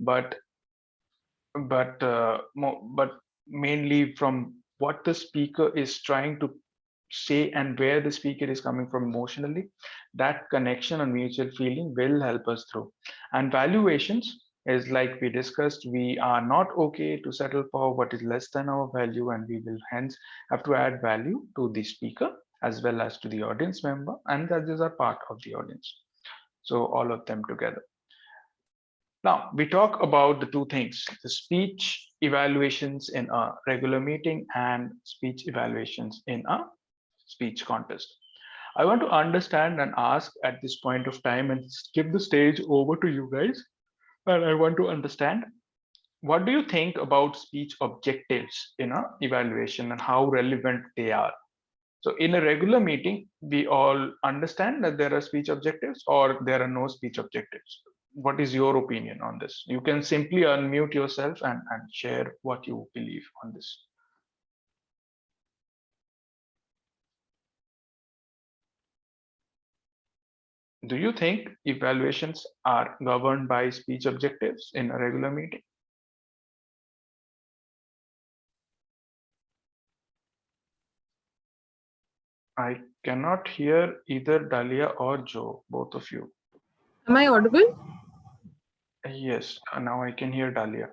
but but mainly from what the speaker is trying to say and where the speaker is coming from emotionally. That connection and mutual feeling will help us through. And valuations is like we discussed, we are not okay to settle for what is less than our value, and we will hence have to add value to the speaker as well as to the audience member, and that is a part of the audience. So all of them together. Now, we talk about the two things, the speech evaluations in a regular meeting and speech evaluations in a speech contest. I want to understand and ask at this point of time and give the stage over to you guys. And I want to understand, what do you think about speech objectives in a evaluation and how relevant they are? So in a regular meeting, we all understand that there are speech objectives or there are no speech objectives. What is your opinion on this? You can simply unmute yourself and share what you believe on this. Do you think evaluations are governed by speech objectives in a regular meeting? I cannot hear either Dahlia or Joe, both of you. Am I audible? Yes, now I can hear Dahlia.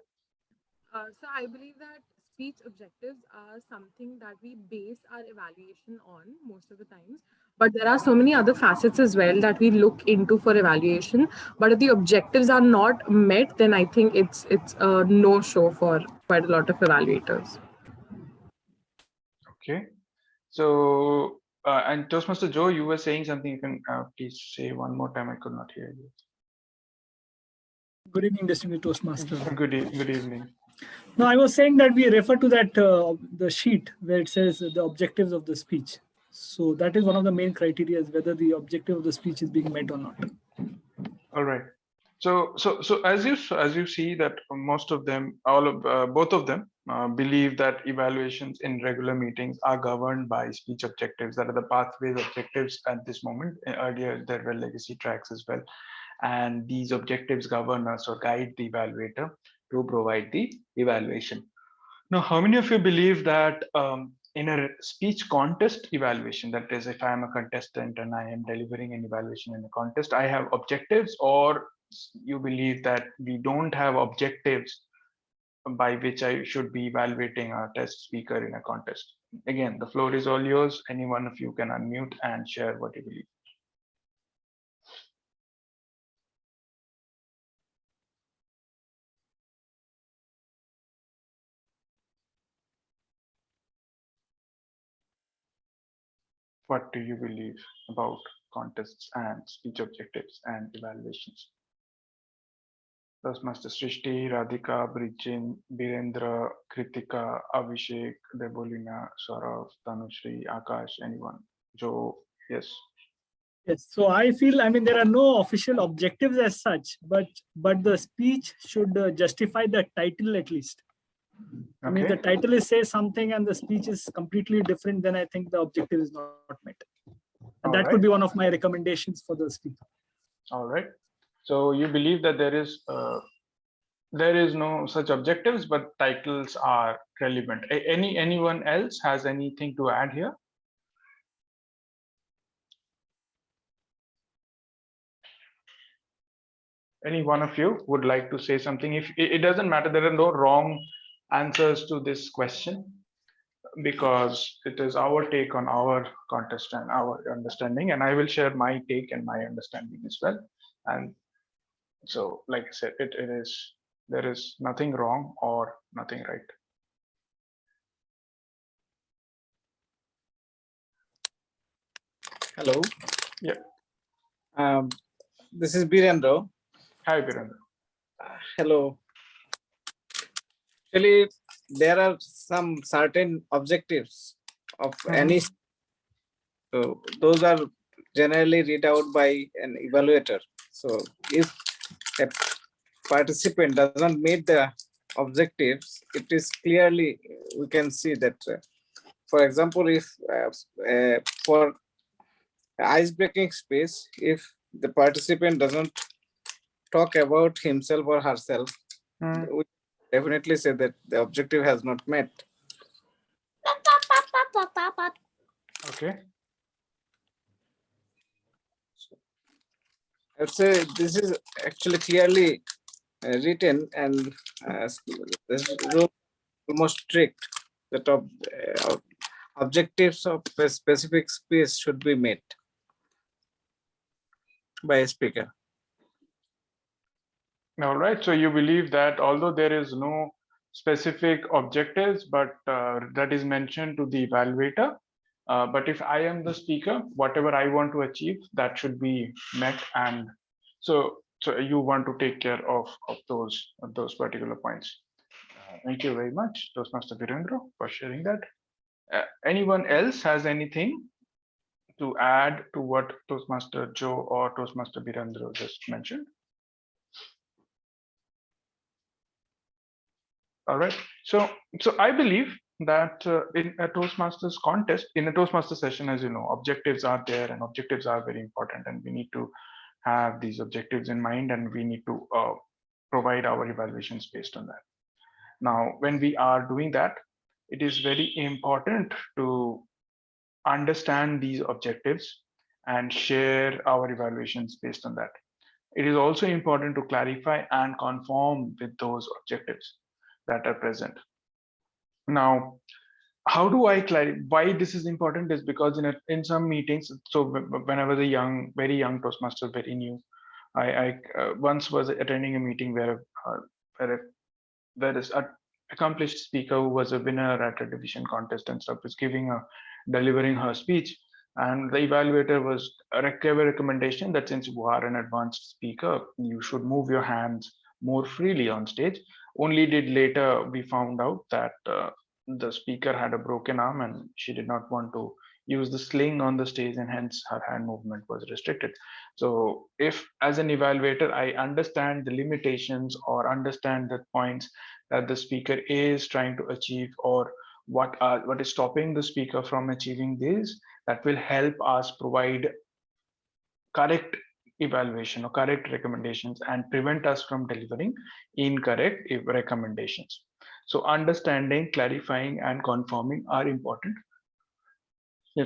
So I believe that speech objectives are something that we base our evaluation on most of the times. But there are so many other facets as well that we look into for evaluation. But if the objectives are not met, then I think it's a no-show for quite a lot of evaluators. Okay. So, and Toastmaster Joe, you were saying something. You can please say one more time. I could not hear you. Good evening, distinguished Toastmaster. Good evening. No, I was saying that we refer to that the sheet where it says the objectives of the speech. So that is one of the main criteria, is whether the objective of the speech is being met or not. All right. So as you see that most of them, both of them believe that evaluations in regular meetings are governed by speech objectives. That are the pathways objectives at this moment. Earlier there were legacy tracks as well, and these objectives govern us or guide the evaluator to provide the evaluation. Now, how many of you believe that in a speech contest evaluation, that is, if I am a contestant and I am delivering an evaluation in a contest, I have objectives, or you believe that we don't have objectives by which I should be evaluating a test speaker in a contest? Again, the floor is all yours. Any one of you can unmute and share what you believe. What do you believe about contests and speech objectives and evaluations? Toastmaster Srishti, Radhika, Brijin, Birendra, Kritika, Abhishek, Debolina, Saurav, Tanushri, Akash, anyone? Joe, yes. Yes. So I feel, I mean, there are no official objectives as such, but the speech should justify the title at least. I mean, the title is say something and the speech is completely different, then I think the objective is not met. And that could be one of my recommendations for the speaker. All right. So you believe that there is no such objectives, but titles are relevant. Anyone else has anything to add here? Any one of you would like to say something? If it doesn't matter, there are no wrong answers to this question, because it is our take on our contest and our understanding, and I will share my take and my understanding as well. And so, like I said, there is nothing wrong or nothing right. Hello. Yeah. This is Birendra. Hi, Birendra. Hello. Actually, there are some certain objectives of any. So those are generally read out by an evaluator. So if a participant doesn't meet the objectives, it is clearly, we can see that, for example, if for ice-breaking space, if the participant doesn't talk about himself or herself, we definitely say that the objective has not met. Okay. I'd say this is actually clearly written, and this rule almost strict. The top objectives of a specific speech should be met by a speaker. All right. So you believe that although there is no specific objectives, but that is mentioned to the evaluator. But if I am the speaker, whatever I want to achieve, that should be met. And so you want to take care of those particular points. Thank you very much, Toastmaster Virendra, for sharing that. Anyone else has anything to add to what Toastmaster Joe or Toastmaster Virendra just mentioned? All right. So I believe that in a Toastmasters contest, in a Toastmaster session, as you know, objectives are there, and objectives are very important, and we need to have these objectives in mind, and we need to provide our evaluations based on that. Now, when we are doing that, it is very important to understand these objectives and share our evaluations based on that. It is also important to clarify and conform with those objectives that are present. Now, how do I clarify why this is important is because in some meetings, so when I was a very young Toastmaster, very new, I once was attending a meeting where this accomplished speaker who was a winner at a division contest and stuff was delivering her speech, and the evaluator was gave a recommendation that since you are an advanced speaker, you should move your hands more freely on stage. Only did later we found out that the speaker had a broken arm and she did not want to use the sling on the stage, and hence her hand movement was restricted. So if as an evaluator I understand the limitations or understand the points that the speaker is trying to achieve, or what is stopping the speaker from achieving this, that will help us provide correct evaluation or correct recommendations and prevent us from delivering incorrect recommendations. So understanding, clarifying, and conforming are important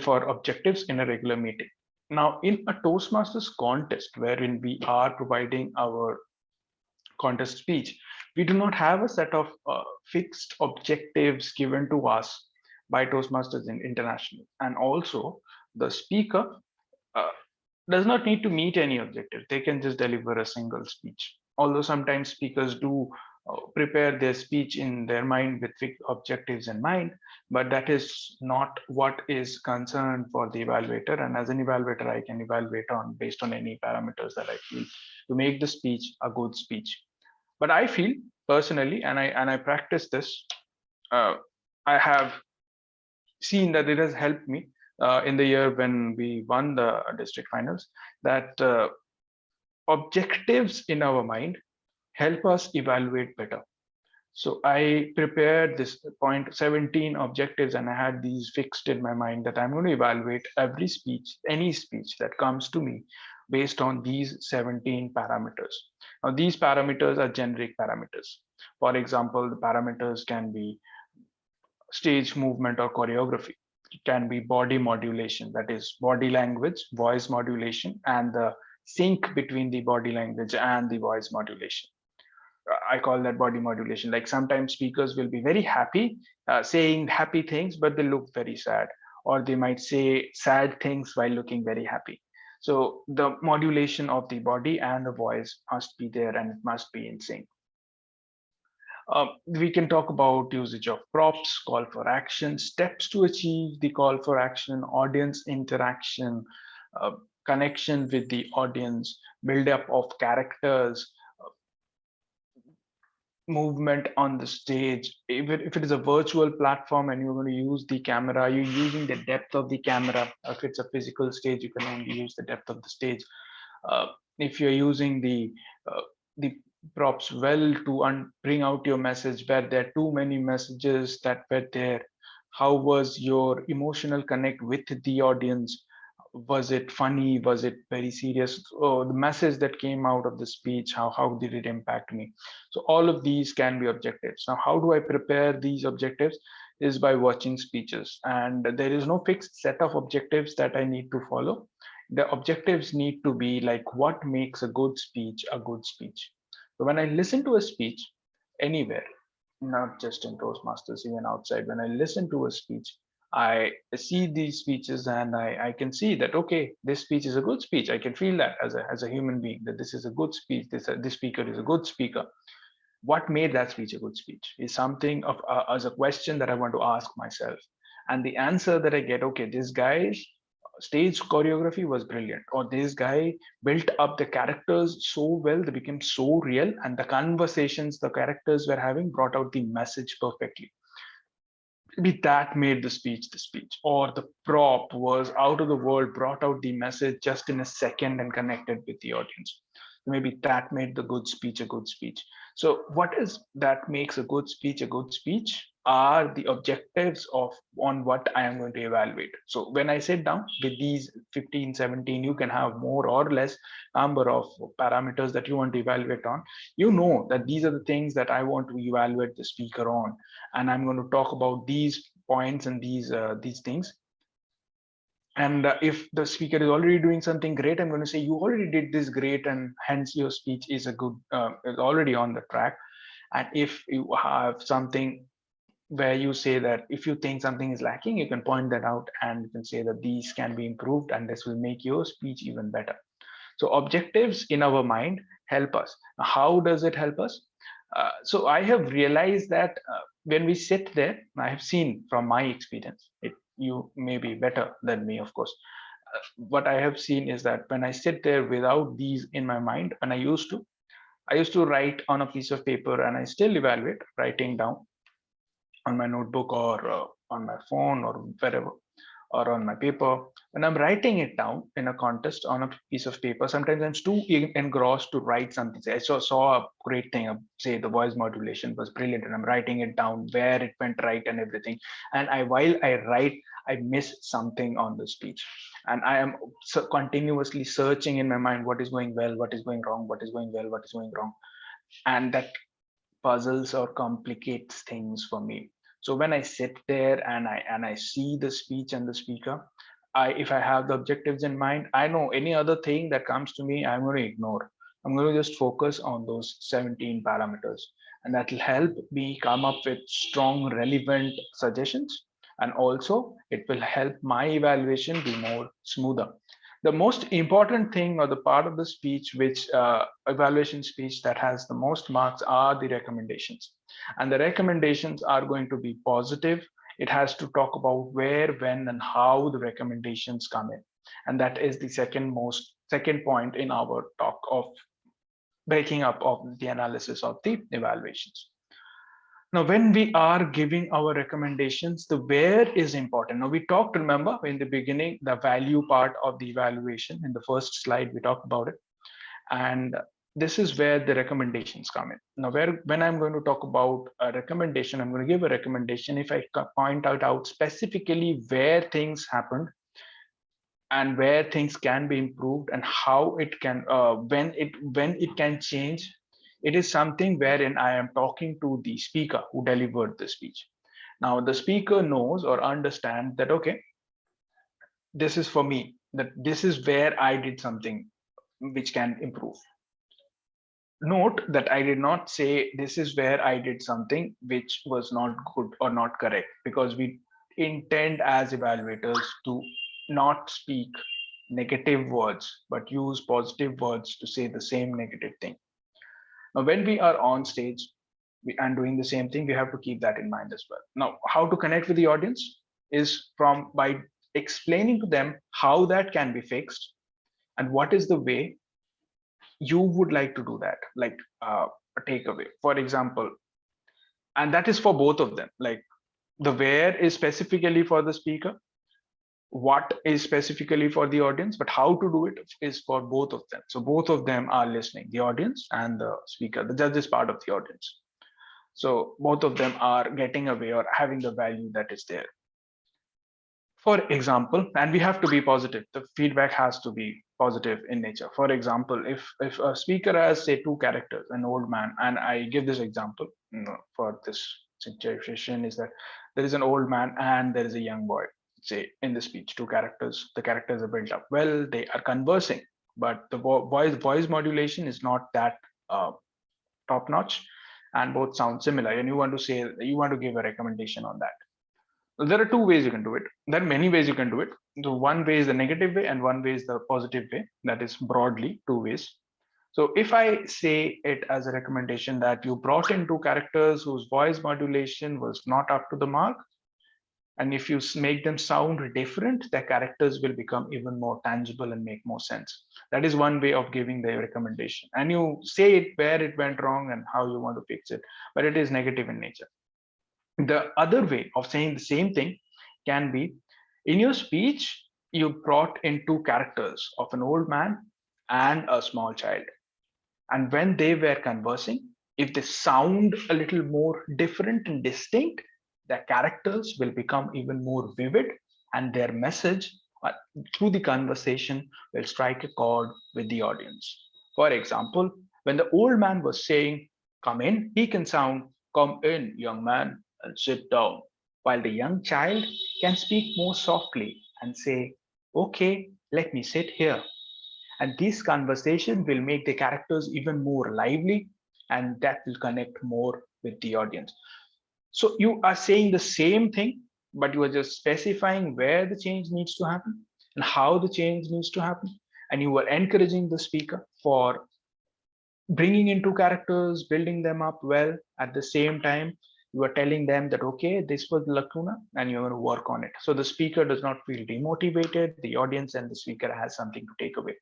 for objectives in a regular meeting. Now, in a Toastmasters contest, wherein we are providing our contest speech, we do not have a set of fixed objectives given to us by Toastmasters International. And also, the speaker does not need to meet any objective. They can just deliver a single speech. Although sometimes speakers do prepare their speech in their mind with fixed objectives in mind, but that is not what is concerned for the evaluator. And as an evaluator, I can evaluate on based on any parameters that I feel to make the speech a good speech. But I feel personally, and I practice this, I have seen that it has helped me in the year when we won the district finals, that objectives in our mind help us evaluate better. So I prepared this point 17 objectives, and I had these fixed in my mind that I'm going to evaluate every speech, any speech that comes to me based on these 17 parameters. Now, these parameters are generic parameters. For example, the parameters can be stage movement or choreography. It can be body modulation, that is body language, voice modulation, and the sync between the body language and the voice modulation. I call that body modulation. Like sometimes speakers will be very happy, saying happy things, but they look very sad, or they might say sad things while looking very happy. So the modulation of the body and the voice must be there, and it must be in sync. We can talk about usage of props, call for action, steps to achieve the call for action, audience interaction, connection with the audience, build up of characters, movement on the stage. If it is a virtual platform and you're going to use the camera, you're using the depth of the camera. If it's a physical stage, you can only use the depth of the stage. If you're using the props well to bring out your message, where there are too many messages that were there, how was your emotional connect with the audience? Was it funny? Was it very serious? Oh, the message that came out of the speech, how did it impact me? So all of these can be objectives. Now, how do I prepare these objectives? Is by watching speeches, and there is no fixed set of objectives that I need to follow. The objectives need to be like, what makes a good speech a good speech? So when I listen to a speech anywhere, not just in Toastmasters, even outside, when I listen to a speech, I see these speeches and I can see that, okay, this speech is a good speech. I can feel that as a human being, that this is a good speech. This speaker is a good speaker. What made that speech a good speech is something of as a question that I want to ask myself. And the answer that I get, okay, this guy's stage choreography was brilliant, or this guy built up the characters so well, they became so real, and the conversations the characters were having brought out the message perfectly. Maybe that made the speech, or the prop was out of the world, brought out the message just in a second and connected with the audience. Maybe that made the good speech a good speech. So what is that makes a good speech are the objectives of on what I am going to evaluate. So when I sit down with these 15, 17, you can have more or less number of parameters that you want to evaluate on. You know that these are the things that I want to evaluate the speaker on, and I'm going to talk about these points and these things. And if the speaker is already doing something great, I'm going to say, you already did this great, and hence your speech is a good, is already on the track. And if you have something where you say that if you think something is lacking, you can point that out and you can say that these can be improved and this will make your speech even better. So objectives in our mind help us. How does it help us? So I have realized that when we sit there, I have seen from my experience, you may be better than me, of course. What I have seen is that when I sit there without these in my mind, when I used to write on a piece of paper, and I still evaluate writing down on my notebook or on my phone or wherever, or on my paper. When I'm writing it down in a contest on a piece of paper, sometimes I'm too engrossed to write something. Say, I saw a great thing, say the voice modulation was brilliant, and I'm writing it down where it went right and everything. And while I write, I miss something on the speech. And I am continuously searching in my mind what is going well, what is going wrong, what is going well, what is going wrong. And that puzzles or complicates things for me. So when I sit there and I see the speech and the speaker, if I have the objectives in mind, I know any other thing that comes to me, I'm going to ignore. I'm going to just focus on those 17 parameters, and that will help me come up with strong, relevant suggestions. And also, it will help my evaluation be more smoother. The most important thing, or the part of the speech which evaluation speech that has the most marks, are the recommendations. And the recommendations are going to be positive. It has to talk about where, when, and how the recommendations come in. And that is the second point in our talk of breaking up of the analysis of the evaluations. Now, when we are giving our recommendations, the where is important. Now, we talked, remember, in the beginning, the value part of the evaluation. In the first slide, we talked about it. And this is where the recommendations come in. Now, when I'm going to talk about a recommendation, I'm going to give a recommendation if I point out specifically where things happened and where things can be improved and how it can, when it can change. It is something wherein I am talking to the speaker who delivered the speech. Now, the speaker knows or understands that, okay, this is for me, that this is where I did something which can improve. Note that I did not say this is where I did something which was not good or not correct, because we intend as evaluators to not speak negative words, but use positive words to say the same negative thing. Now, when we are on stage and doing the same thing, we have to keep that in mind as well. Now, how to connect with the audience is by explaining to them how that can be fixed and what is the way you would like to do that, like a takeaway, for example. And that is for both of them. Like the where is specifically for the speaker, what is specifically for the audience, but how to do it is for both of them. So both of them are listening, the audience and the speaker. The judge is part of the audience. So both of them are getting away or having the value that is there. For example, and we have to be positive, the feedback has to be positive in nature. For example, if a speaker has, say, two characters, an old man, and I give this example, for this situation, is that there is an old man and there is a young boy, say, in the speech, two characters, the characters are built up well, they are conversing, but the voice modulation is not that top notch, and both sound similar, and you want to say, you want to give a recommendation on that. There are two ways you can do it. There are many ways you can do it. So one way is the negative way and one way is the positive way. That is broadly two ways. So if I say it as a recommendation that you brought in two characters whose voice modulation was not up to the mark, and if you make them sound different, their characters will become even more tangible and make more sense. That is one way of giving the recommendation. And you say it where it went wrong and how you want to fix it, but it is negative in nature. The other way of saying the same thing can be, in your speech, you brought in two characters of an old man and a small child. And when they were conversing, if they sound a little more different and distinct, their characters will become even more vivid, and their message through the conversation will strike a chord with the audience. For example, when the old man was saying, "Come in," he can sound, "Come in, young man, and sit down," while the young child can speak more softly and say, "Okay, let me sit here." And this conversation will make the characters even more lively, and that will connect more with the audience. So you are saying the same thing, but you are just specifying where the change needs to happen and how the change needs to happen. And you are encouraging the speaker for bringing in two characters, building them up well. At the same time, you are telling them that, okay, this was the lacuna and you're going to work on it. So the speaker does not feel demotivated, the audience and the speaker has something to take away.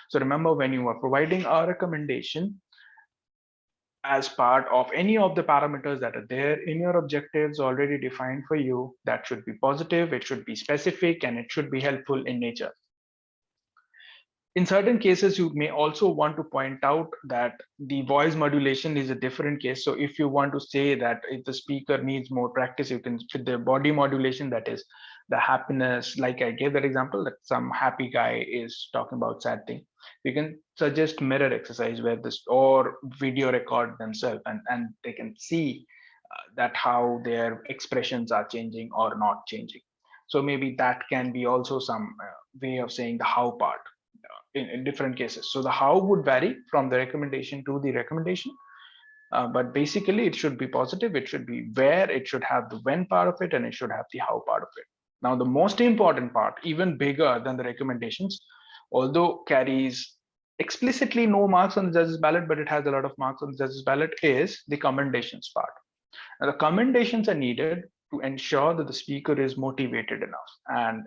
So remember, when you are providing a recommendation as part of any of the parameters that are there in your objectives already defined for you, that should be positive, it should be specific, and it should be helpful in nature. In certain cases, you may also want to point out that the voice modulation is a different case. So if you want to say that if the speaker needs more practice, you can fit the body modulation, that is the happiness. Like I gave that example that some happy guy is talking about sad thing. You can suggest mirror exercise where this, or video record themselves, and they can see that how their expressions are changing or not changing. So maybe that can be also some way of saying the how part in different cases. So the how would vary from the recommendation to the recommendation, but basically it should be positive, it should be where, it should have the when part of it, and it should have the how part of it. Now the most important part, even bigger than the recommendations, although carries explicitly no marks on the judge's ballot, but it has a lot of marks on the judge's ballot, is the commendations part. Now the commendations are needed to ensure that the speaker is motivated enough. And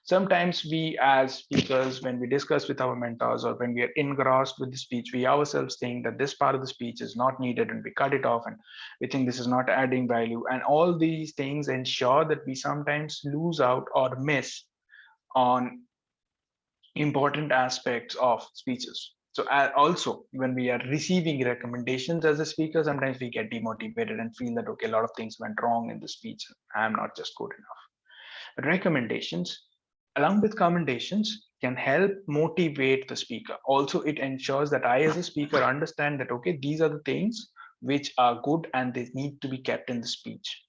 sometimes we as speakers, when we discuss with our mentors or when we are engrossed with the speech, we ourselves think that this part of the speech is not needed and we cut it off, and we think this is not adding value. And all these things ensure that we sometimes lose out or miss on important aspects of speeches. So also when we are receiving recommendations as a speaker, sometimes we get demotivated and feel that, okay, a lot of things went wrong in the speech, I'm not just good enough. But recommendations along with commendations can help motivate the speaker. Also, it ensures that I as a speaker understand that, okay, these are the things which are good and they need to be kept in the speech.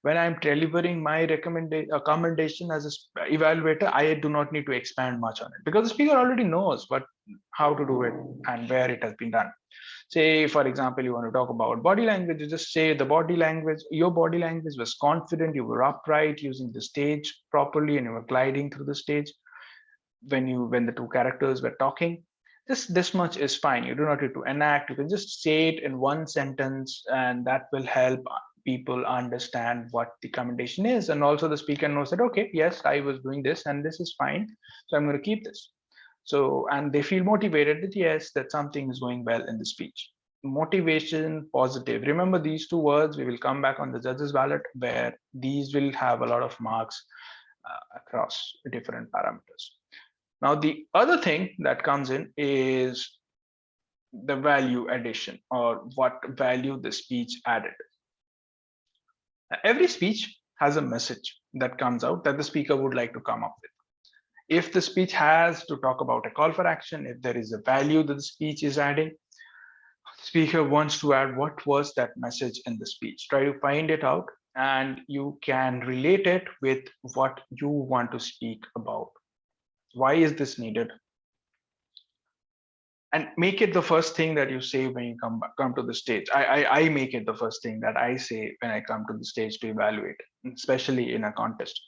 When I'm delivering my commendation as an evaluator, I do not need to expand much on it because the speaker already knows how to do it and where it has been done. Say, for example, you want to talk about body language, you just say the body language, your body language was confident, you were upright, using the stage properly, and you were gliding through the stage when the two characters were talking. This much is fine. You do not need to enact. You can just say it in one sentence, and that will help people understand what the commendation is. And also the speaker knows that, okay, yes, I was doing this and this is fine, so I'm going to keep this. So, and they feel motivated that, yes, that something is going well in the speech. Motivation, positive. Remember these two words. We will come back on the judge's ballot where these will have a lot of marks across different parameters. Now, the other thing that comes in is the value addition, or what value the speech added. Every speech has a message that comes out that the speaker would like to come up with. If the speech has to talk about a call for action, if there is a value that the speech is adding, the speaker wants to add what was that message in the speech. Try to find it out, and you can relate it with what you want to speak about. Why is this needed? And make it the first thing that you say when you come to the stage. I make it the first thing that I say when I come to the stage to evaluate, especially in a contest.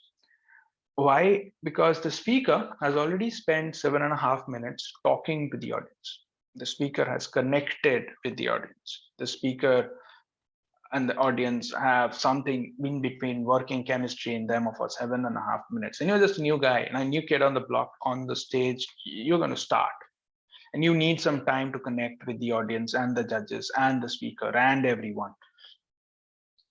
Why? Because the speaker has already spent 7.5 minutes talking to the audience. The speaker has connected with the audience. The speaker and the audience have something in between working chemistry in them for 7.5 minutes. And you're just a new guy and a new kid on the block on the stage. You're going to start. And you need some time to connect with the audience and the judges and the speaker and everyone.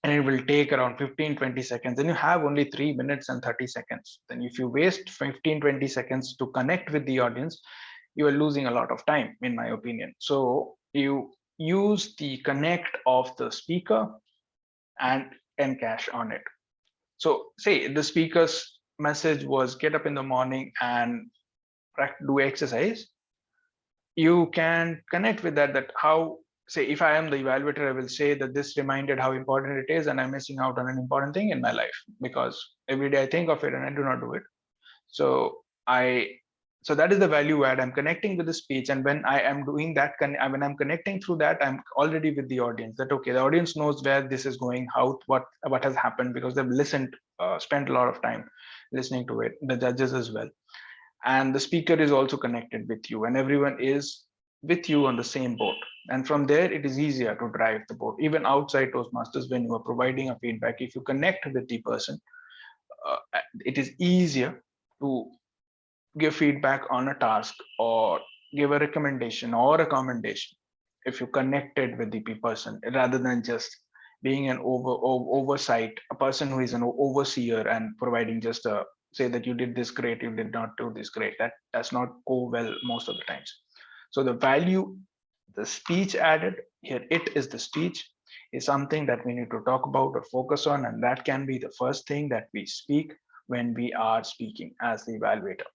And it will take around 15-20 seconds. And you have only 3 minutes and 30 seconds. Then if you waste 15-20 seconds to connect with the audience, you are losing a lot of time, in my opinion. So you use the connect of the speaker and encash on it. So say the speaker's message was get up in the morning and do exercise. You can connect with that how, say, if I am the evaluator, I will say that this reminded how important it is and I'm missing out on an important thing in my life because every day I think of it and I do not do it. So that is the value add. I'm connecting with the speech, and when I am doing that, when I'm connecting through that, I'm already with the audience. That okay, the audience knows where this is going, how what has happened, because they've listened, spent a lot of time listening to it. The judges as well, and the speaker is also connected with you, and everyone is with you on the same boat. And from there, it is easier to drive the boat. Even outside Toastmasters, when you are providing a feedback, if you connect with the person, it is easier to give feedback on a task or give a recommendation or a commendation if you connected with the person, rather than just being an oversight, a person who is an overseer and providing just a say that you did this great, you did not do this great. That does not go well most of the times. So the value, the speech added here, it is the speech, is something that we need to talk about or focus on, and that can be the first thing that we speak when we are speaking as the evaluator.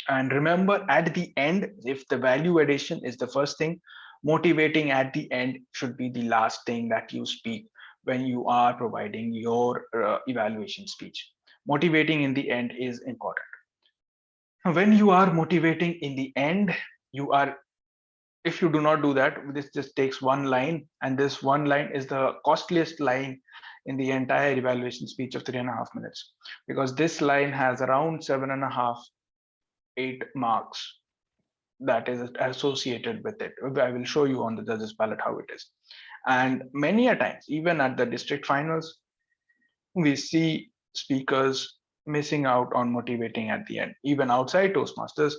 And remember, at the end, if the value addition is the first thing, motivating at the end should be the last thing that you speak when you are providing your evaluation speech. Motivating in the end is important. When you are motivating in the end, you are, if you do not do that, this just takes one line, and this one line is the costliest line in the entire evaluation speech of 3.5 minutes, because this line has around 7.5, 8 marks that is associated with it. I will show you on the judges ballot how it is. And many a times, even at the district finals, we see speakers missing out on motivating at the end. Even outside Toastmasters,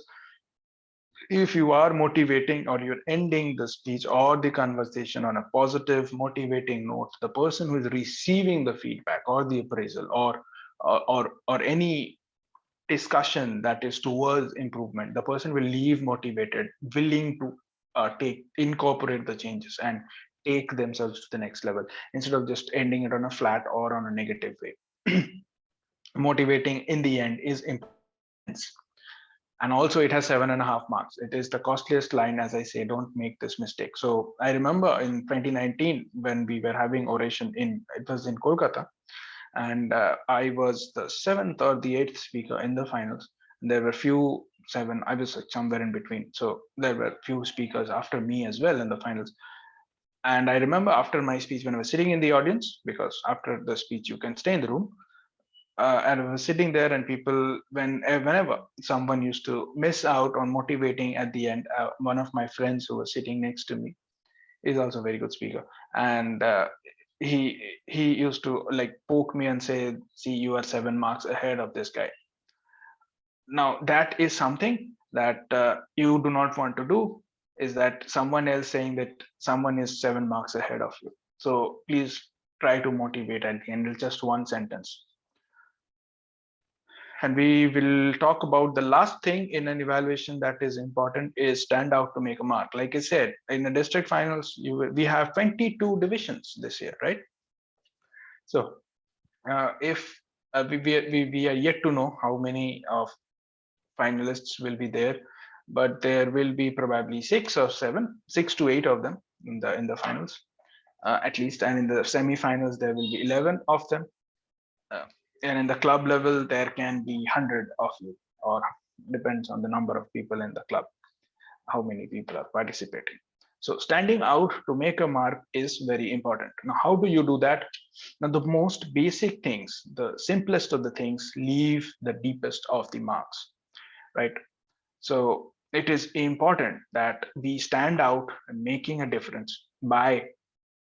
if you are motivating or you're ending the speech or the conversation on a positive, motivating note, the person who is receiving the feedback or the appraisal or any discussion that is towards improvement, the person will leave motivated, willing to incorporate the changes and take themselves to the next level, instead of just ending it on a flat or on a negative way. Motivating in the end is important. And also it has 7.5 marks. It is the costliest line, as I say, don't make this mistake. So I remember in 2019, when we were having oration it was in Kolkata, and I was the 7th or the 8th speaker in the finals. There were few 7, I was somewhere in between. So there were few speakers after me as well in the finals. And I remember after my speech, when I was sitting in the audience, because after the speech you can stay in the room, and I was sitting there, and people, whenever someone used to miss out on motivating at the end, one of my friends who was sitting next to me is also a very good speaker, and he used to like poke me and say, see, you are 7 marks ahead of this guy. Now that is something that you do not want to do, is that someone else saying that someone is 7 marks ahead of you. So please try to motivate at the end. It's just one sentence. And we will talk about the last thing in an evaluation that is important is stand out to make a mark. Like I said, in the district finals, we have 22 divisions this year, right? So If we are yet to know how many of finalists will be there, but there will be probably 6 or 7, 6 to 8 of them in the finals, at least, and in the semi-finals there will be 11 of them. And in the club level, there can be 100 of you, or depends on the number of people in the club, how many people are participating. So standing out to make a mark is very important. Now, how do you do that? Now, the most basic things, the simplest of the things, leave the deepest of the marks, right? So it is important that we stand out and making a difference by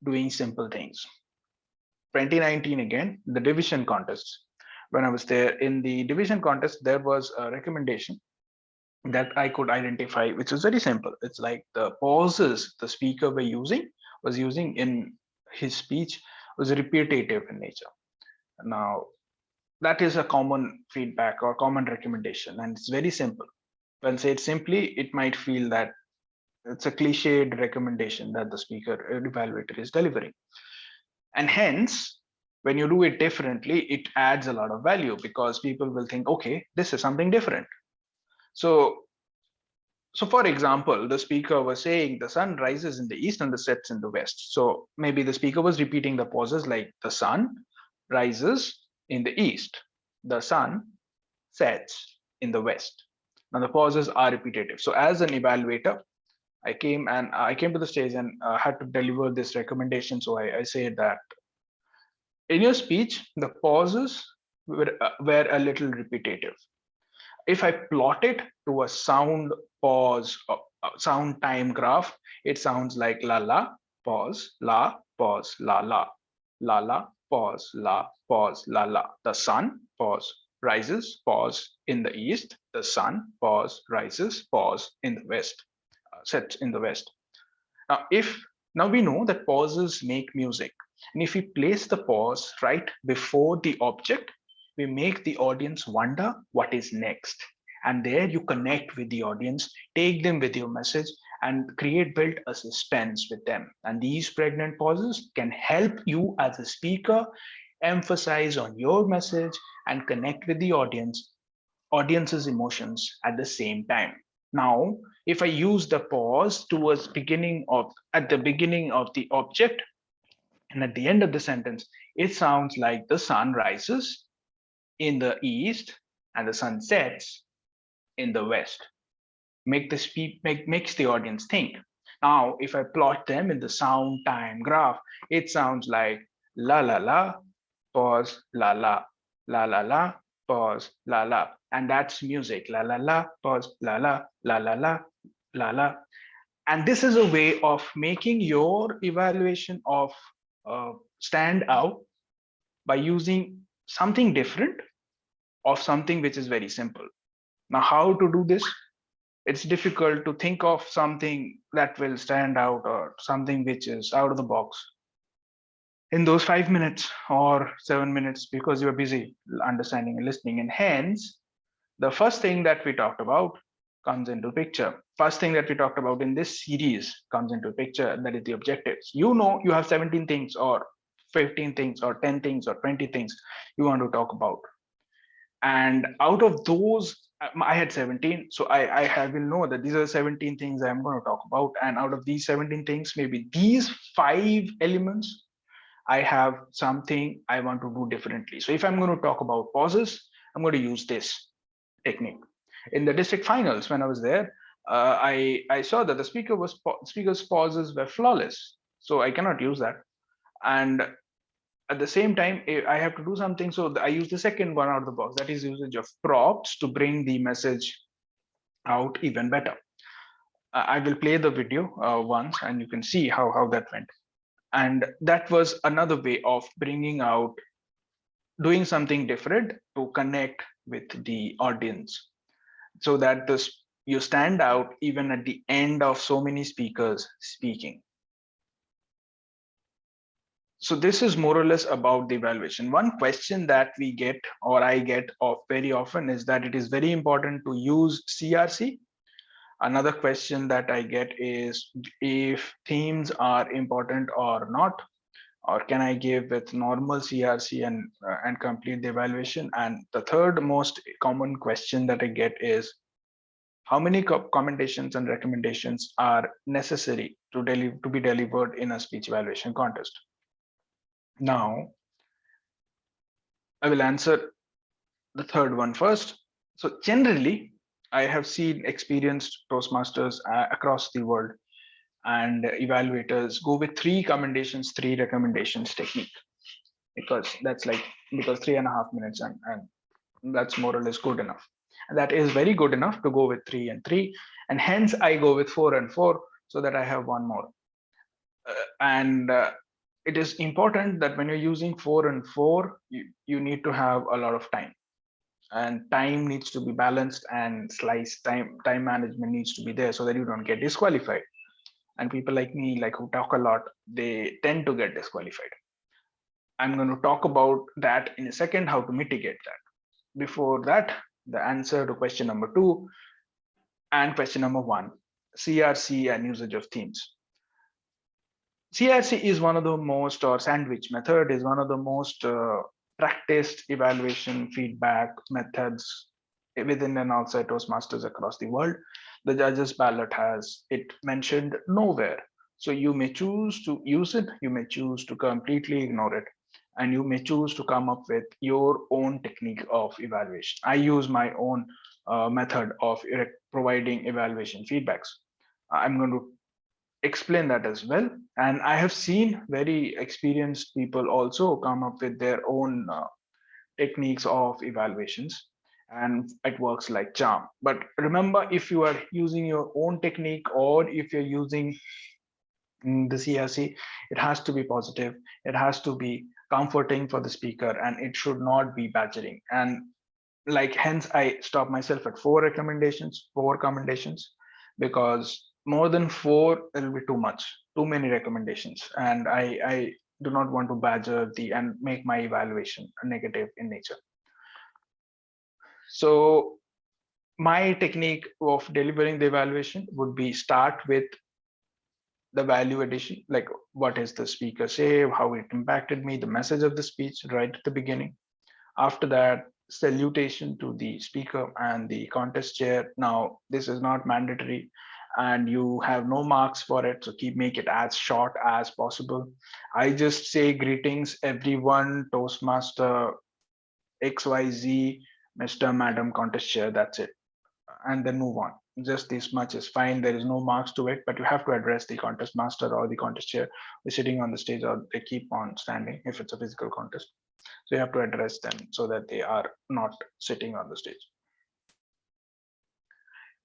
doing simple things. 2019 again, the division contests. When I was there in the division contest, there was a recommendation that I could identify, which was very simple. It's like the pauses the speaker was using in his speech was repetitive in nature. Now, that is a common feedback or common recommendation, and it's very simple. When said simply, it might feel that it's a cliched recommendation that the speaker evaluator is delivering. And hence, when you do it differently, it adds a lot of value because people will think, okay, this is something different. So for example, the speaker was saying the sun rises in the east and the sets in the west. So maybe the speaker was repeating the pauses like the sun rises in the east, the sun sets in the west. Now the pauses are repetitive. So as an evaluator, I came to the stage and had to deliver this recommendation. So I said that in your speech, the pauses were a little repetitive. If I plot it to a sound pause, sound time graph, it sounds like la la, pause, la, pause, la la, la la, pause, la, pause, la la. The sun, pause, rises, pause in the east. The sun, pause, rises, pause in the west, sets in the west. Now we know that pauses make music, and if we place the pause right before the object, we make the audience wonder what is next. And there you connect with the audience, take them with your message, and build a suspense with them. And these pregnant pauses can help you as a speaker emphasize on your message and connect with the audience's emotions at the same time. Now, if I use the pause at the beginning of the object and at the end of the sentence, it sounds like the sun rises in the east and the sun sets in the west. Makes the audience think. Now, if I plot them in the sound time graph, it sounds like la la la, pause, la la, la la la, pause, la la. And that's music. La la la, pause, la la, la la la, la la. And this is a way of making your evaluation of stand out by using something different of something which is very simple. Now, how to do this? It's difficult to think of something that will stand out or something which is out of the box in those 5 minutes or 7 minutes because you're busy understanding and listening. And hence, the first thing that we talked about comes into picture. First thing that we talked about in this series comes into picture, that is the objectives. You know, you have 17 things or 15 things or 10 things or 20 things you want to talk about. And out of those, I had 17. So I will know that these are the 17 things I'm going to talk about. And out of these 17 things, maybe these 5 elements, I have something I want to do differently. So if I'm going to talk about pauses, I'm going to use this technique. In the district finals, when I was there, I saw that the speaker's pauses were flawless. So I cannot use that. And at the same time, I have to do something. So I use the second one out of the box, that is usage of props to bring the message out even better. I will play the video once and you can see how that went. And that was another way of bringing out, doing something different to connect with the audience so that you stand out even at the end of so many speakers speaking. So this is more or less about the evaluation. One question that we get, or I get very often, is that it is very important to use CRC. Another question that I get is if themes are important or not, or can I give with normal CRC and complete the evaluation? And the third most common question that I get is, how many commendations and recommendations are necessary to be delivered in a speech evaluation contest? Now, I will answer the third one first. So generally, I have seen experienced Toastmasters across the world and evaluators go with 3 commendations, 3 recommendations technique, because that's like, because 3.5 minutes and that's more or less good enough. And that is very good enough to go with 3 and 3. And hence I go with 4 and 4 so that I have one more. And it is important that when you're using 4 and 4, you need to have a lot of time, and time needs to be balanced, and slice time management needs to be there so that you don't get disqualified. And people like me, like who talk a lot, they tend to get disqualified. I'm going to talk about that in a second, how to mitigate that. Before that, the answer to question number 2 and question number 1, CRC and usage of themes. CRC is one of the most, or sandwich method is one of the most practiced evaluation feedback methods within and outside Toastmasters across the world. The judges ballot has it mentioned nowhere. So you may choose to use it, you may choose to completely ignore it, and you may choose to come up with your own technique of evaluation. I use my own method of providing evaluation feedbacks. I'm going to explain that as well. And I have seen very experienced people also come up with their own techniques of evaluations, and it works like charm. But remember, if you are using your own technique, or if you're using the CRC, it has to be positive, it has to be comforting for the speaker, and it should not be badgering. And like, hence I stop myself at 4 commendations, because more than 4 will be too much, too many recommendations, and I do not want to badger and make my evaluation negative in nature. So my technique of delivering the evaluation would be start with the value addition, like what is the speaker say, how it impacted me, the message of the speech right at the beginning. After that, salutation to the speaker and the contest chair. Now, this is not mandatory and you have no marks for it, so make it as short as possible. I just say greetings everyone, Toastmaster XYZ, Mr. Madam Contest Chair, that's it. And then move on. Just this much is fine. There is no marks to it, but you have to address the contest master or the contest chair who's sitting on the stage, or they keep on standing if it's a physical contest. So you have to address them so that they are not sitting on the stage.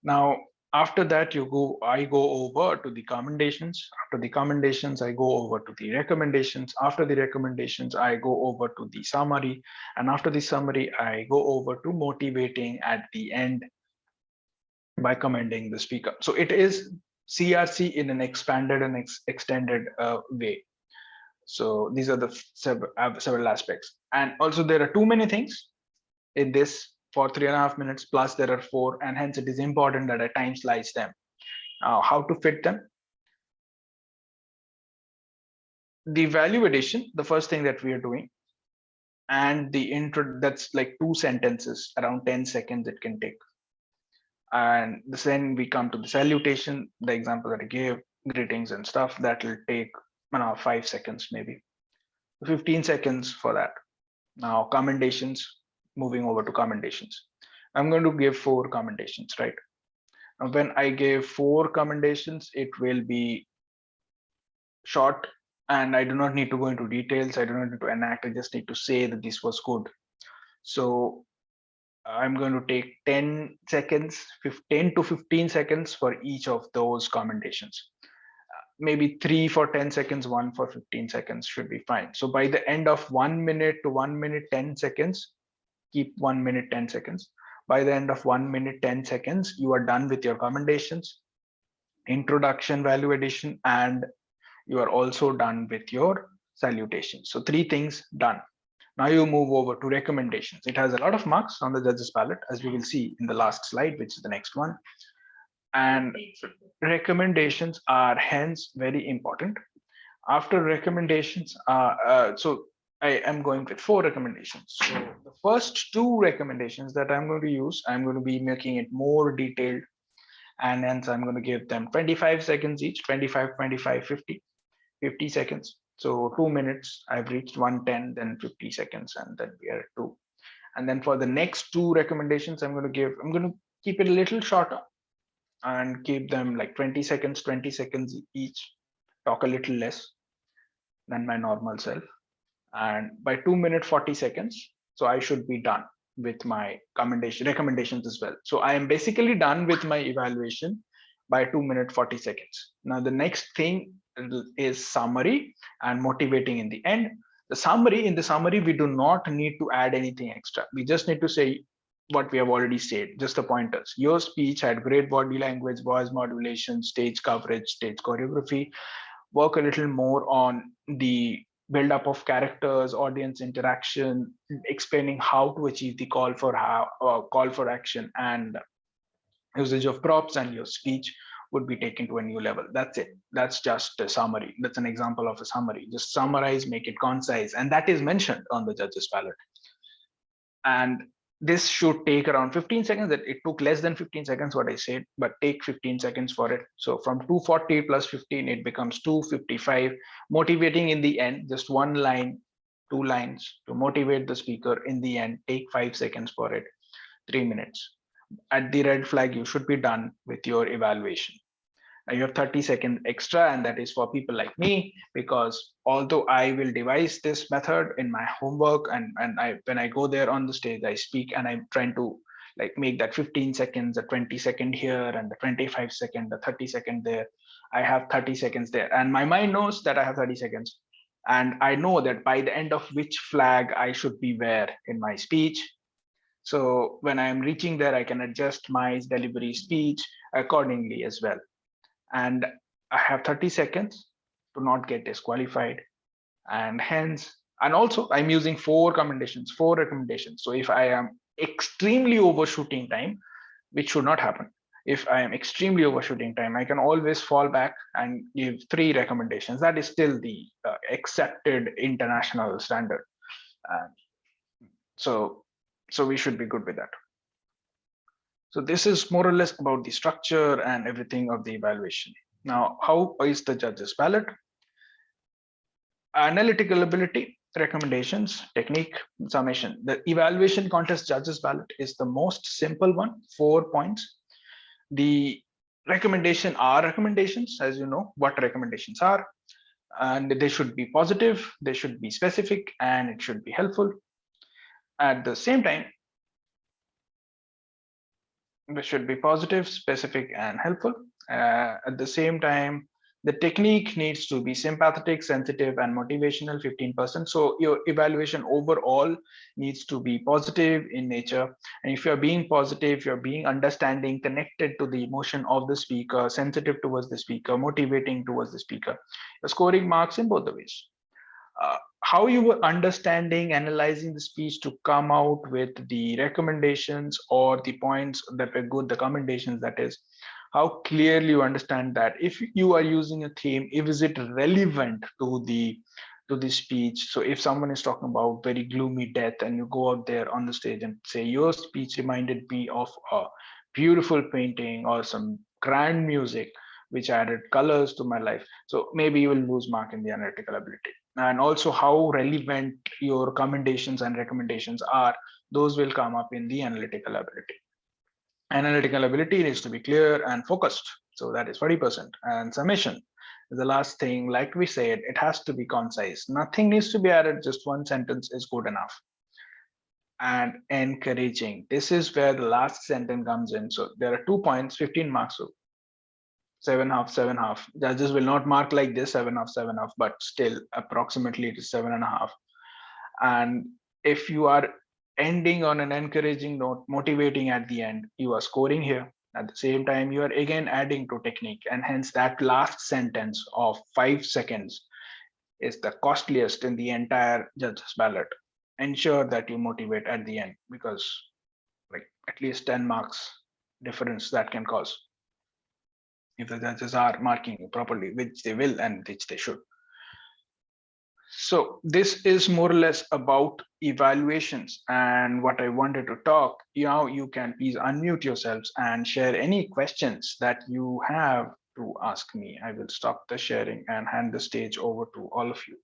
Now, after that, I go over to the commendations. After the commendations, I go over to the recommendations. After the recommendations, I go over to the summary. And after the summary, I go over to motivating at the end by commending the speaker. So it is CRC in an expanded and extended way. So these are the several aspects. And also there are too many things in this for 3.5 minutes, plus there are 4, and hence it is important that I time slice them. How to fit them? The value addition, the first thing that we are doing, and the intro, that's like 2 sentences, around 10 seconds it can take. And then we come to the salutation, the example that I gave, greetings and stuff, that will take 5 seconds, maybe 15 seconds for that. Now commendations, moving over to commendations. I'm going to give 4 commendations, right? Now, when I give 4 commendations, it will be short, and I do not need to go into details. I do not need to enact. I just need to say that this was good. So I'm going to take 10 seconds, 10 to 15 seconds for each of those commendations. Maybe 3 for 10 seconds, 1 for 15 seconds should be fine. So by the end of 1 minute to 1 minute 10 seconds, keep 1 minute 10 seconds. By the end of 1 minute 10 seconds, you are done with your commendations, introduction, value addition, and you are also done with your salutation. So 3 things done. Now you move over to recommendations. It has a lot of marks on the judges ballot, as we will see in the last slide, which is the next one. And recommendations are hence very important. After recommendations, so I am going with 4 recommendations. So the first 2 recommendations that I'm going to use, I'm going to be making it more detailed, and hence I'm going to give them 25 seconds each, 25, 25, 50, 50 seconds. So 2 minutes, I've reached 110, then 50 seconds, and then we are at 2. And then for the next 2 recommendations, I'm going to keep it a little shorter and keep them like 20 seconds each, talk a little less than my normal self. And by 2 minute 40 seconds, so I should be done with my recommendations as well. So I am basically done with my evaluation by 2 minute 40 seconds. Now the next thing is summary and motivating in the end. In the summary, we do not need to add anything extra. We just need to say what we have already said, just the pointers. Your speech had great body language, voice modulation, stage coverage, stage choreography. Work a little more on the build up of characters, audience interaction, explaining how to achieve the call for action, and usage of props, and your speech would be taken to a new level. That's it. That's just a summary. That's an example of a summary. Just summarize, make it concise, and that is mentioned on the judges ballot. And this should take around 15 seconds. It took less than 15 seconds what I said, but take 15 seconds for it. So from 240 plus 15, it becomes 255. Motivating in the end, just 1 line, 2 lines to motivate the speaker in the end. Take 5 seconds for it, 3 minutes. At the red flag, you should be done with your evaluation. Now you have 30 seconds extra, and that is for people like me, because although I will devise this method in my homework, and when I go there on the stage, I speak and I'm trying to like make that 15 seconds, a 20-second here, and the 25-second, the 30-second there. I have 30 seconds there, and my mind knows that I have 30 seconds. And I know that by the end of which flag I should be where in my speech. So when I'm reaching there, I can adjust my delivery speech accordingly as well. And I have 30 seconds to not get disqualified. And hence, and also I'm using 4 recommendations. So if I am extremely overshooting time, which should not happen. If I am extremely overshooting time, I can always fall back and give 3 recommendations. That is still the accepted international standard. So we should be good with that. So this is more or less about the structure and everything of the evaluation. Now, how is the judges ballot? Analytical ability, recommendations, technique, summation. The evaluation contest judges ballot is the most simple one, 4 points. The recommendation are recommendations, as you know what recommendations are, and they should be positive, they should be specific, and it should be helpful. At the same time, they should be positive, specific, and helpful. At the same time, the technique needs to be sympathetic, sensitive, and motivational, 15%. So your evaluation overall needs to be positive in nature. And if you're being positive, you're being understanding, connected to the emotion of the speaker, sensitive towards the speaker, motivating towards the speaker, you're scoring marks in both the ways. How you were understanding, analyzing the speech to come out with the recommendations or the points that were good, the commendations, that is, how clearly you understand that if you are using a theme, is it relevant to the speech? So if someone is talking about very gloomy death and you go out there on the stage and say your speech reminded me of a beautiful painting or some grand music which added colors to my life, so maybe you will lose mark in the analytical ability. And also how relevant your commendations and recommendations are, those will come up in the analytical ability. Analytical ability needs to be clear and focused, so that is 40%. And summation is the last thing. Like we said, it has to be concise, nothing needs to be added, just 1 sentence is good enough. And encouraging, this is where the last sentence comes in. So there are 2 points, 15 marks. So 7.5. Judges will not mark like this 7.5, but still approximately it is 7.5. And if you are ending on an encouraging note, motivating at the end, you are scoring here. At the same time, you are again adding to technique, and hence that last sentence of 5 seconds is the costliest in the entire judges ballot. Ensure that you motivate at the end, because like at least 10 marks difference that can cause if the judges are marking you properly, which they will and which they should. So this is more or less about evaluations and what I wanted to talk. Now you can please unmute yourselves and share any questions that you have to ask me. I will stop the sharing and hand the stage over to all of you.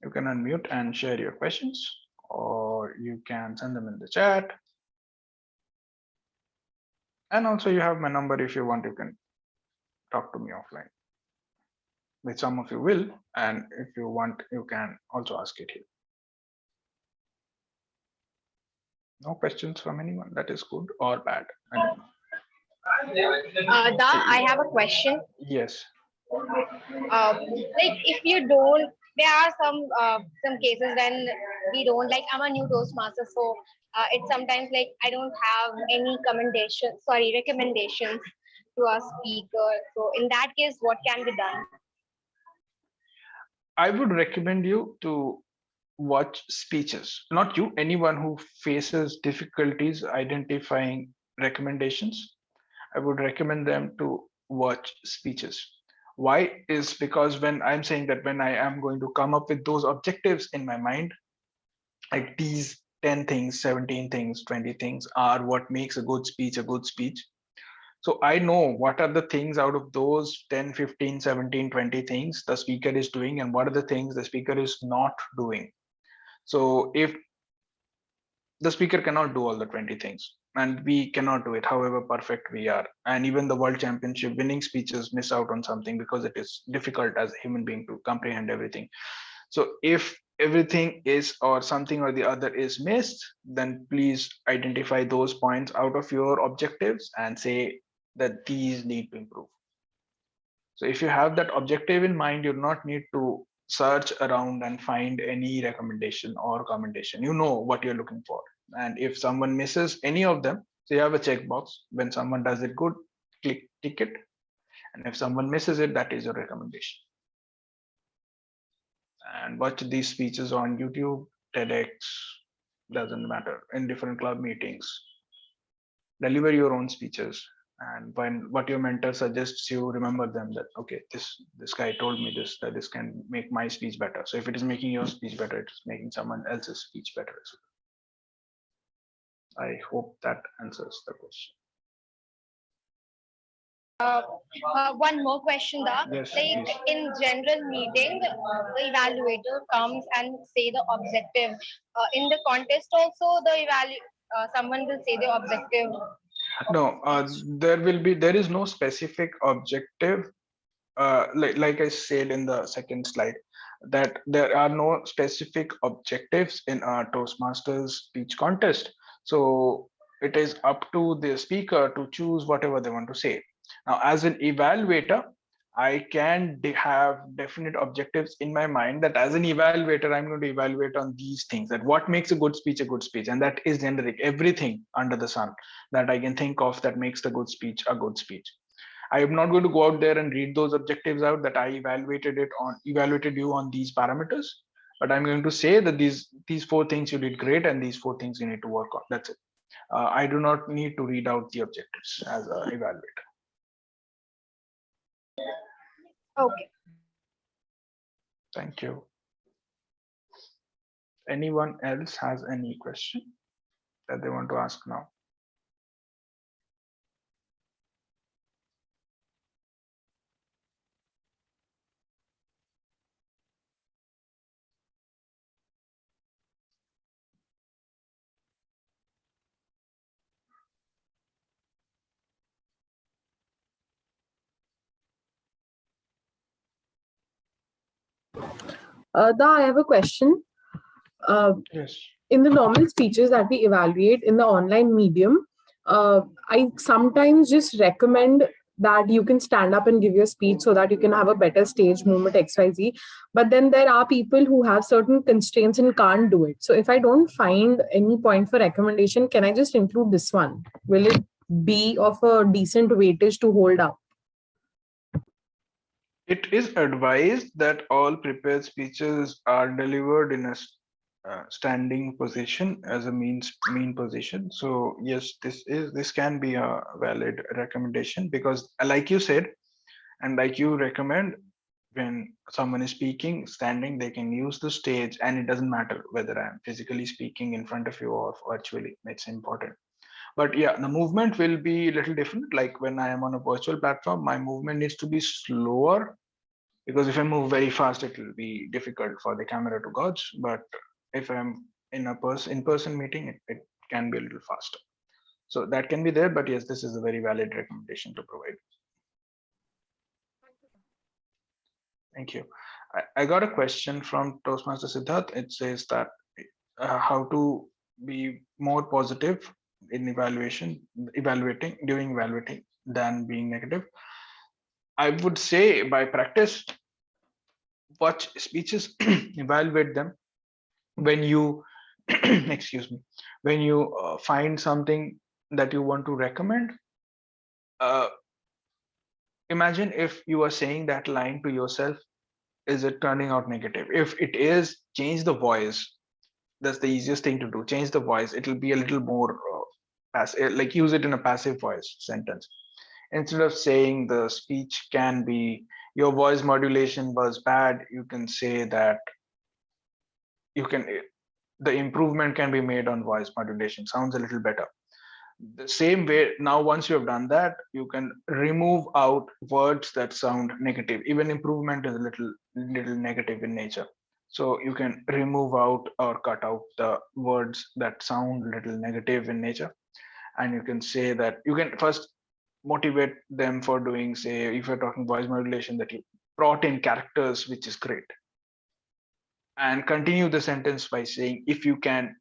You can unmute and share your questions, or you can send them in the chat. And also you have my number. If you want, you can talk to me offline, which some of you will. And if you want, you can also ask it here. No questions from anyone. That is good or bad. I don't know. I have a question. Yes. Like if you don't, there are some cases when we don't, like I'm a new Toastmaster, so it's sometimes like I don't have any recommendations to a speaker. So in that case, what can be done? I would recommend you to watch speeches. Not you, anyone who faces difficulties identifying recommendations. I would recommend them to watch speeches. Why is because when I'm saying that when I am going to come up with those objectives in my mind, like these 10 things, 17 things, 20 things are what makes a good speech a good speech. So I know what are the things out of those 10, 15, 17, 20 things the speaker is doing and what are the things the speaker is not doing. So if the speaker cannot do all the 20 things, and we cannot do it however perfect we are, and even the world championship winning speeches miss out on something because it is difficult as a human being to comprehend everything. So if everything is or something or the other is missed, then please identify those points out of your objectives and say that these need to improve. So if you have that objective in mind, you do not need to search around and find any recommendation or commendation. You know what you're looking for. And if someone misses any of them, so you have a checkbox. When someone does it good, click tick it. And if someone misses it, that is your recommendation. And watch these speeches on YouTube, TEDx, doesn't matter, in different club meetings. Deliver your own speeches. And when what your mentor suggests, you remember them that okay, this guy told me this, that this can make my speech better. So if it is making your speech better, it's making someone else's speech better as well. I hope that answers the question. One more question, Yes, like please. in general meeting, the evaluator comes and say the objective. In the contest also, someone will say the objective. No, there is no specific objective. Like I said in the second slide, that there are no specific objectives in a Toastmasters speech contest. So it is up to the speaker to choose whatever they want to say. Now, as an evaluator, I can have definite objectives in my mind that as an evaluator, I'm going to evaluate on these things, that what makes a good speech, and that is generic, everything under the sun that I can think of that makes the good speech a good speech. I am not going to go out there and read those objectives out that I evaluated you on these parameters, but I'm going to say that these 4 things you did great and these 4 things you need to work on. That's it. I do not need to read out the objectives as an evaluator. Okay. Thank you. Anyone else has any question that they want to ask now? I have a question. Yes. In the normal speeches that we evaluate in the online medium, I sometimes just recommend that you can stand up and give your speech so that you can have a better stage movement XYZ. But then there are people who have certain constraints and can't do it. So if I don't find any point for recommendation, can I just include this one? Will it be of a decent weightage to hold up? It is advised that all prepared speeches are delivered in a standing position as a mean position. So yes, this can be a valid recommendation, because like you said, and like you recommend, when someone is speaking standing, they can use the stage, and it doesn't matter whether I'm physically speaking in front of you or virtually. It's important. But yeah, the movement will be a little different. Like when I am on a virtual platform, my movement needs to be slower, because if I move very fast, it will be difficult for the camera to gauge. But if I'm in a in-person meeting, it can be a little faster. So that can be there. But yes, this is a very valid recommendation to provide. Thank you. I got a question from Toastmaster Siddharth. It says that how to be more positive in evaluating than being negative. I would say by practice, watch speeches, evaluate them. When you, excuse me, when you find something that you want to recommend, uh, imagine if you are saying that line to yourself, is it turning out negative? If it is, change the voice. That's the easiest thing to do. Change the voice. It'll be a little more passive, like use it in a passive voice sentence. Instead of saying the speech can be, your voice modulation was bad, you can say that you can, the improvement can be made on voice modulation. Sounds a little better. The same way, now once you have done that, you can remove out words that sound negative. Even improvement is a little negative in nature. So you can remove out or cut out the words that sound a little negative in nature. And you can say that you can first motivate them for doing, say, if you're talking voice modulation, that you brought in characters, which is great. And continue the sentence by saying, if you can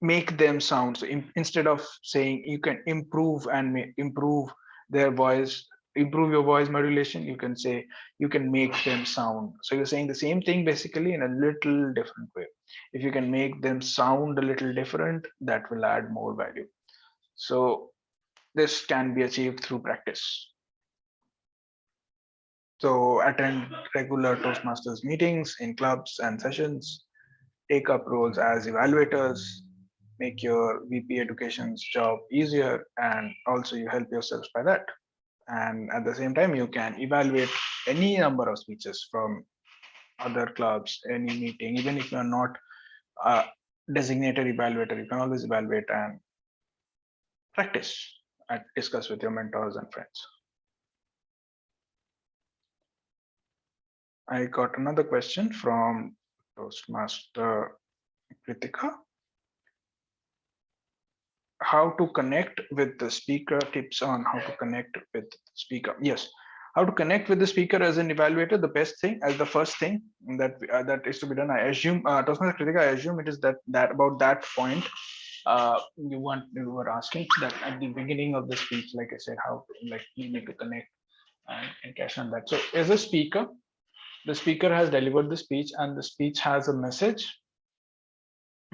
make them sound, so instead of saying you can improve and improve their voice, improve your voice modulation, you can say you can make them sound. So you're saying the same thing basically in a little different way. If you can make them sound a little different, that will add more value. So this can be achieved through practice. So attend regular Toastmasters meetings in clubs and sessions, take up roles as evaluators, make your VP education's job easier, and also you help yourselves by that. And at the same time, you can evaluate any number of speeches from other clubs, any meeting, even if you're not a designated evaluator, you can always evaluate and practice and discuss with your mentors and friends. I got another question from Toastmaster Kritika. How to connect with the speaker, tips on how to connect with the speaker. Yes, how to connect with the speaker as an evaluator. The best thing, as the first thing that is to be done, I assume, Toastmaster Kritika, I assume it is that about that point you were asking that at the beginning of the speech, like I said, how like you need to connect and cash on that. So as a speaker, the speaker has delivered the speech, and the speech has a message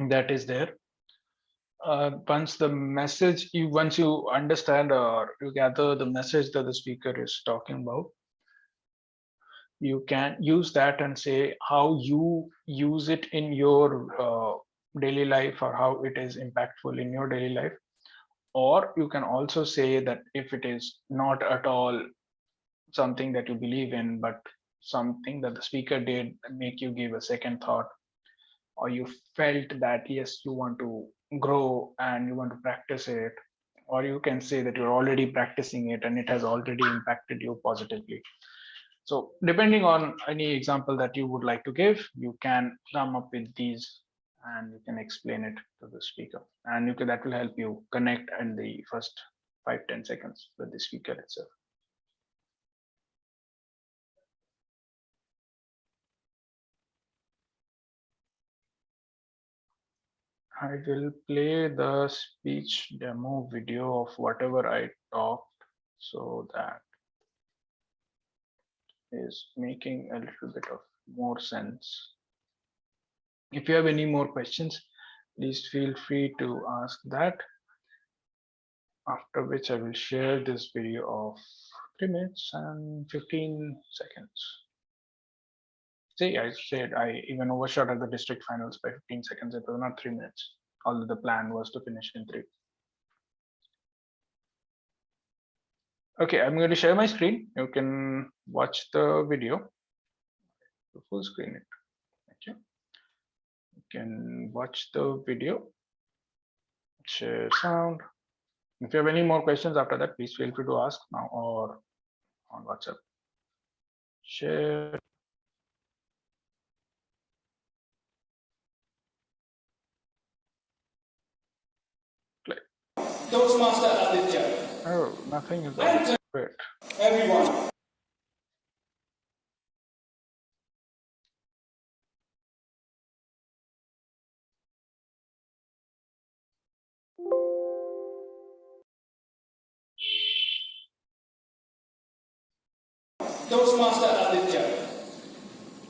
that is there. Once the message, once you understand or you gather the message that the speaker is talking about, you can use that and say how you use it in your daily life, or how it is impactful in your daily life. Or you can also say that if it is not at all something that you believe in, but something that the speaker did make you give a second thought, or you felt that yes, you want to grow and you want to practice it, or you can say that you're already practicing it and it has already impacted you positively. So depending on any example that you would like to give, you can come up with these and you can explain it to the speaker, and that will help you connect in the first 5-10 seconds with the speaker itself. I will play the speech demo video of whatever I talked, so that is making a little bit of more sense. If you have any more questions, please feel free to ask that. After which I will share this video of 3 minutes and 15 seconds. See, I said I even overshot at the district finals by 15 seconds. It was not 3 minutes, although the plan was to finish in 3. Okay, I'm going to share my screen. You can watch the video. Full screen it. Okay. You can watch the video. Share sound. If you have any more questions after that, please feel free to ask now or on WhatsApp. Share. Play. Toastmaster Aditya. Oh, nothing is on. Wait. Everyone. Toastmaster Aditya.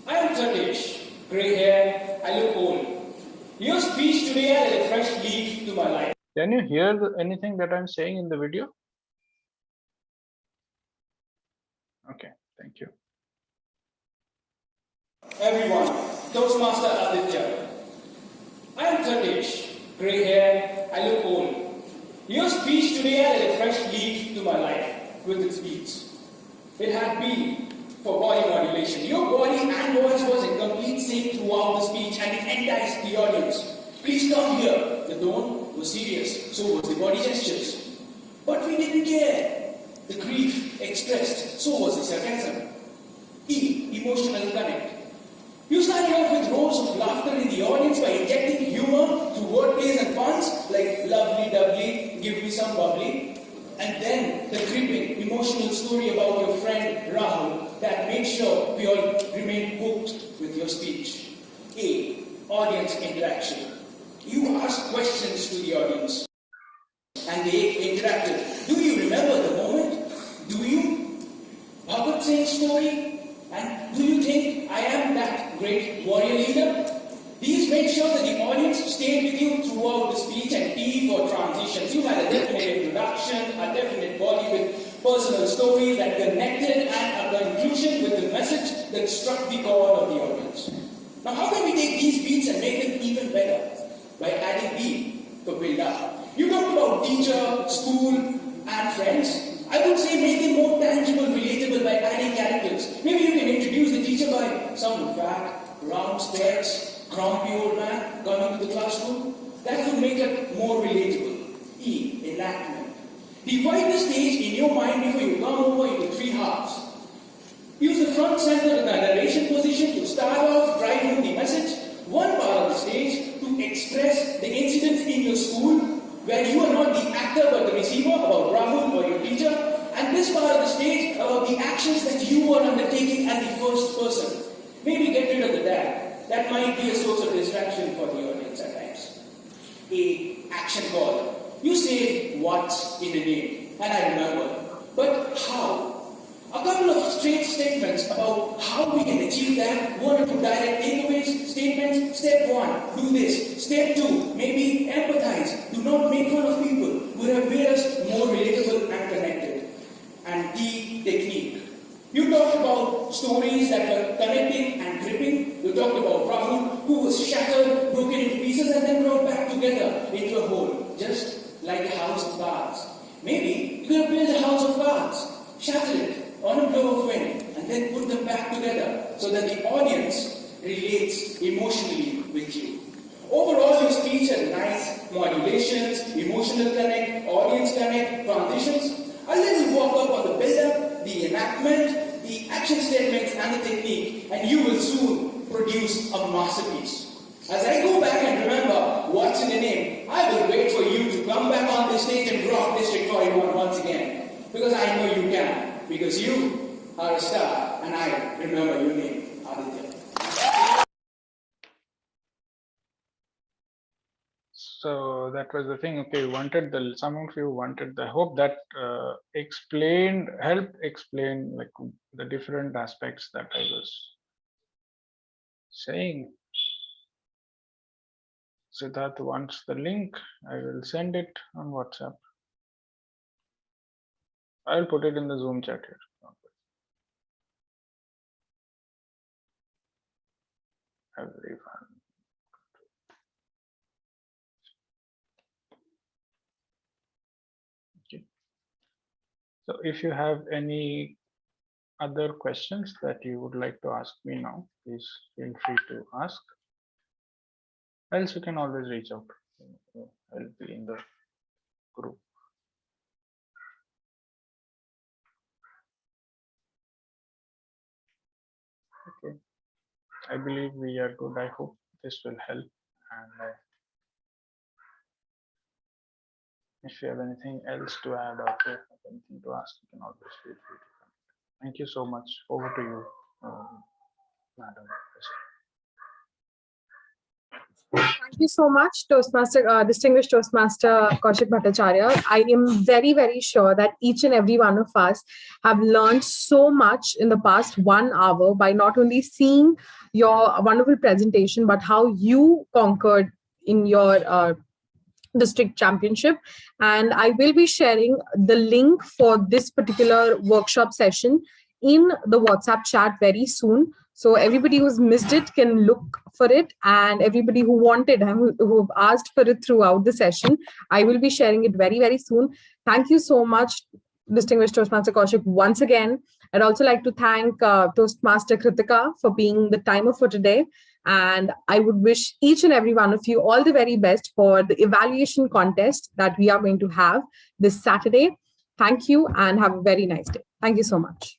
I am Tatesh. Grey hair, I look old. Your speech today added a fresh leaf to my life. Can you hear anything that I'm saying in the video? Okay, thank you. Everyone, Toastmaster Aditya. I am Tatesh. Grey hair, I look old. Your speech today added a fresh leaf to my life with its beats. It had been for body modulation. Your body and voice was in complete sync throughout the speech and it enticed the audience. Please come here. The tone was serious, so was the body gestures. But we didn't care. The grief expressed, so was the sarcasm. Emotional connect. You started off with roars of laughter in the audience by injecting humor through wordplays and puns like lovely doubly, give me some bubbly. And then the gripping, emotional story about your friend Rahul that made sure we all remained hooked with your speech. Audience interaction. You asked questions to the audience and they interacted. Do you remember the moment? Do you? Bhagat Singh's story? And do you think I am that great warrior leader? These made sure that the audience stayed with you throughout the speech, and T for transitions. You had a definite introduction, a definite body with personal stories that connected, and a conclusion with the message that struck the chord of the audience. Now, how can we take these beats and make them even better? By adding B for build up. You talked about teacher, school, and friends. I would say make it more tangible, relatable by adding characters. Maybe you can introduce the teacher by someone fat, round specs, grumpy old man coming to the classroom. That would make it more relatable. Enactment. Divide the stage in your mind before you come over into 3 halves. Use the front center in the narration position to start off driving the message. One part of the stage to express the incidents in your school where you are not the actor but the receiver about Rahul or your teacher, and this part of the stage about the actions that you are undertaking as the first person. Maybe get rid of the dad. That might be a source of distraction for the audience at times. Action call. You say what's in the name, and I remember. But how? A couple of straight statements about how we can achieve that. 1 or 2 direct takeaways, statements. Step 1, do this. Step 2, maybe empathize. Do not make fun of people who have made us more relatable and connected. And T, technique. You talked about stories that were connecting and gripping. You talked about Rahul, who was shattered, broken into pieces, and then brought back together into a whole, just like a house of cards. Maybe you could build a house of cards, shatter it on a blow of wind, and then put them back together so that the audience relates emotionally with you. Overall, your speech has nice modulations, emotional connect, audience connect, transitions, a little walk up on the build-up, the enactment, the action statements, and the technique, and you will soon produce a masterpiece. As I go back and remember what's in the name, I will wait for you to come back on the stage and rock District 41 once again, because I know you can. Because you are a star, and I remember your name, Aditya. So that was the thing. Okay, some of you wanted I hope that helped explain like the different aspects that I was saying. Siddharth wants the link. I will send it on WhatsApp. I'll put it in the Zoom chat here. everyone. Okay. So if you have any other questions that you would like to ask me now, please feel free to ask. Else you can always reach out. I'll be in the group. Okay. I believe we are good. I hope this will help. And if you have anything else to add or if you have anything to ask, you can always feel free to come. Thank you so much. Over to you, Madam. Thank you so much, distinguished Toastmaster Kaushik Bhattacharya. I am very, very sure that each and every one of us have learned so much in the past 1 hour by not only seeing your wonderful presentation, but how you conquered in your district championship. And I will be sharing the link for this particular workshop session in the WhatsApp chat very soon. So everybody who's missed it can look for it, and everybody who wanted and who asked for it throughout the session, I will be sharing it very, very soon. Thank you so much, distinguished Toastmaster Kaushik, once again. I'd also like to thank Toastmaster Kritika for being the timer for today. And I would wish each and every one of you all the very best for the evaluation contest that we are going to have this Saturday. Thank you and have a very nice day. Thank you so much.